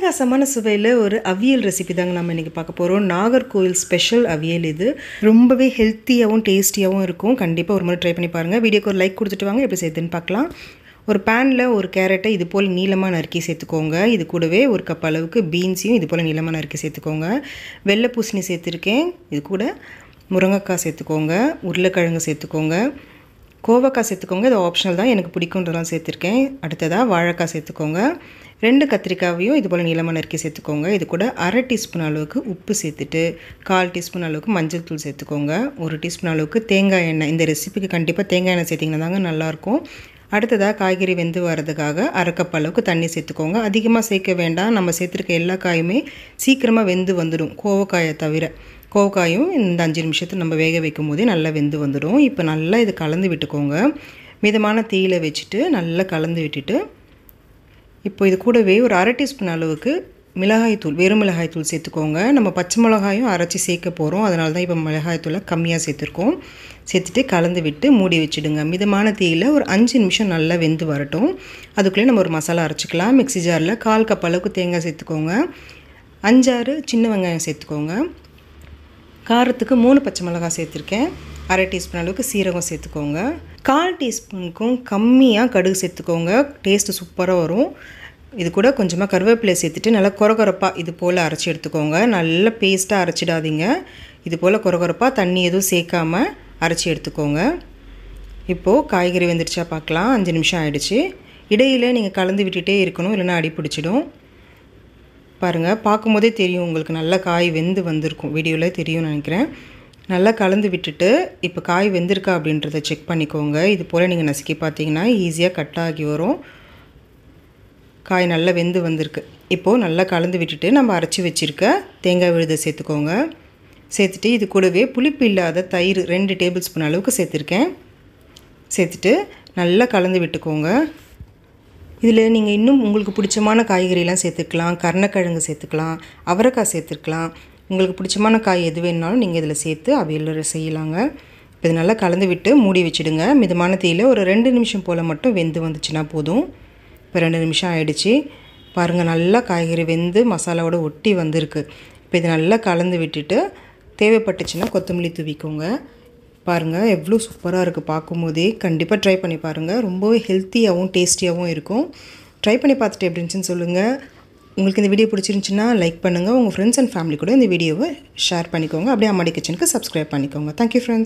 அட்டகாசமான சுவையில் ஒரு அவியல் ரெசிபி தாங்க நம்ம இன்றைக்கி பார்க்க போகிறோம். நாகர்கோவில் ஸ்பெஷல் அவியல் இது. ரொம்பவே ஹெல்த்தியாகவும் டேஸ்டியாகவும் இருக்கும். கண்டிப்பாக ஒரு முறை ட்ரை பண்ணி பாருங்கள். வீடியோக்கு ஒரு லைக் கொடுத்துட்டு வாங்க, எப்படி செய்யுதுன்னு பார்க்கலாம். ஒரு பேனில் ஒரு கேரட்டை இது போல் நீளமாக நறுக்கி சேர்த்துக்கோங்க. இது கூடவே ஒரு கப் அளவுக்கு பீன்ஸையும் இது போல் நீளமாக நறுக்கி சேர்த்துக்கோங்க. வெள்ளை பூசணி சேர்த்துருக்கேன். இது கூட முருங்கைக்காய் சேர்த்துக்கோங்க. உருளைக்கிழங்கு சேர்த்துக்கோங்க. கோவக்காய் சேர்த்துக்கோங்க. இது ஆப்ஷனல் தான், எனக்கு பிடிக்குன்றதெல்லாம் சேர்த்துருக்கேன். அடுத்ததாக வாழைக்காய் சேர்த்துக்கோங்க. 2 கத்திரிக்காவையும் இது போல் நீளமாக நறுக்கி சேர்த்துக்கோங்க. இது கூட 1/2 டீஸ்பூன் அளவுக்கு உப்பு சேர்த்துட்டு 1/4 டீஸ்பூன் அளவுக்கு மஞ்சள் தூள் சேர்த்துக்கோங்க. 1 டீஸ்பூன் அளவுக்கு தேங்காய் எண்ணெய். இந்த ரெசிபிக்கு கண்டிப்பாக தேங்காய் எண்ணெய் சேர்த்திங்கன்னா தாங்க நல்லாயிருக்கும். அடுத்ததாக காய்கறி வெந்து வரதுக்காக 1/2 கப் அளவுக்கு தண்ணி சேர்த்துக்கோங்க. அதிகமாக சேர்க்க வேண்டாம். நம்ம சேர்த்துருக்க எல்லா காயுமே சீக்கிரமாக வெந்து வந்துடும், கோவக்காயை தவிர. கோவக்காயும் இந்த 5 நிமிஷத்தில் நம்ம வேக வைக்கும் போதே நல்லா வெந்து வந்துடும். இப்போ நல்லா இது கலந்து விட்டுக்கோங்க. மிதமான தீயில வச்சுட்டு நல்லா கலந்து விட்டுட்டு, இப்போ இது கூடவே ஒரு 1/2 டீஸ்பூன் அளவுக்கு மிளகாய்த்தூள், வெறும் மிளகாய்த்தூள் சேர்த்துக்கோங்க. நம்ம பச்சை மிளகாயும் அரைச்சி சேர்க்க போகிறோம், அதனால தான் இப்போ மிளகாய்த்தூளை கம்மியாக சேர்த்துருக்கோம். சேர்த்துட்டு கலந்து விட்டு மூடி வச்சுடுங்க. மிதமான தீயில் ஒரு 5 நிமிஷம் நல்லா வெந்து வரட்டும். அதுக்குள்ளே நம்ம ஒரு மசாலா அரைச்சிக்கலாம். மிக்ஸி ஜாரில் 1/4 கப் அளவுக்கு தேங்காய் சேர்த்துக்கோங்க. 5-6 சின்ன வெங்காயம் சேர்த்துக்கோங்க. காரத்துக்கு 3 பச்சை மிளகாய் சேர்த்துருக்கேன். 1/2 டீஸ்பூன் அளவுக்கு சீரகம் சேர்த்துக்கோங்க. 1/4 டீஸ்பூனுக்கும் கம்மியாக கடுகு சேர்த்துக்கோங்க. டேஸ்ட்டு சூப்பராக வரும். இது கூட கொஞ்சமாக கருவேப்பிலை சேர்த்துட்டு நல்லா கொரகொரப்பாக இது போல் அரைச்சி எடுத்துக்கோங்க. நல்ல பேஸ்ட்டாக அரைச்சிடாதீங்க. இது போல் கொரகொரப்பாக தண்ணி எதுவும் சேர்க்காமல் அரைச்சி எடுத்துக்கோங்க. இப்போது காய்கறி வெந்துருச்சா பார்க்கலாம். 5 நிமிஷம் ஆகிடுச்சு. இடையில் நீங்கள் கலந்து விட்டுகிட்டே இருக்கணும், இல்லைன்னா அடி பிடிச்சிடும். பாருங்கள், பார்க்கும்போதே தெரியும் உங்களுக்கு, நல்லா காய் வெந்து வந்திருக்கும். வீடியோவில் தெரியும்னு நினைக்கிறேன். நல்லா கலந்து விட்டுட்டு இப்போ காய் வெந்திருக்கா அப்படின்றத செக் பண்ணிக்கோங்க. இது போல் நீங்கள் நசுக்கி பார்த்தீங்கன்னா ஈஸியாக கட் ஆகி வரும். காய் நல்லா வெந்து வந்திருக்கு. இப்போது நல்லா கலந்து விட்டுட்டு நம்ம அரைச்சி வச்சுருக்க தேங்காய் விழுதை சேர்த்துக்கோங்க. சேர்த்துட்டு இது கூடவே புளிப்பு இல்லாத தயிர் 2 டேபிள் ஸ்பூன் அளவுக்கு சேர்த்துருக்கேன். சேர்த்துட்டு நல்லா கலந்து விட்டுக்கோங்க. இதில் நீங்கள் இன்னும் உங்களுக்கு பிடிச்சமான காய்கறிலாம் சேர்த்துக்கலாம். கருணக்கிழங்கு சேர்த்துக்கலாம், அவரைக்காய் சேர்த்துக்கலாம். உங்களுக்கு பிடிச்சமான காய் எது வேணுனாலும் நீங்கள் இதில் சேர்த்து அவியல் செய்யலாங்க. இப்போ இது நல்லா கலந்து விட்டு மூடி வச்சுடுங்க. மிதமான தீயில் ஒரு 2 நிமிஷம் போல் மட்டும் வெந்து வந்துச்சுன்னா போதும். இப்போ 2 நிமிஷம் ஆகிடுச்சு. பாருங்கள், நல்லா காய்கறி வெந்து மசாலாவோட ஒட்டி வந்திருக்கு. இப்போ இது நல்லா கலந்து விட்டுட்டு தேவைப்பட்டுச்சுன்னா கொத்தமல்லி தூவிக்கோங்க. பாருங்கள், எவ்வளோ சூப்பராக இருக்குது பார்க்கும்போதே. கண்டிப்பாக ட்ரை பண்ணி பாருங்கள். ரொம்பவே ஹெல்த்தியாகவும் டேஸ்டியாகவும் இருக்கும். ட்ரை பண்ணி பார்த்துட்டு எப்படி இருந்துச்சுன்னு சொல்லுங்கள். உங்களுக்கு இந்த வீடியோ பிடிச்சிருந்துச்சின்னா லைக் பண்ணுங்கள். உங்கள் ஃப்ரெண்ட்ஸ் அண்ட் ஃபேமிலி கூட இந்த வீடியோவை ஷேர் பண்ணிக்கோங்க. அப்படியே அம்மாடி கிச்சனுக்கு சப்ஸ்கிரைப் பண்ணிக்கோங்க. Thank you friends.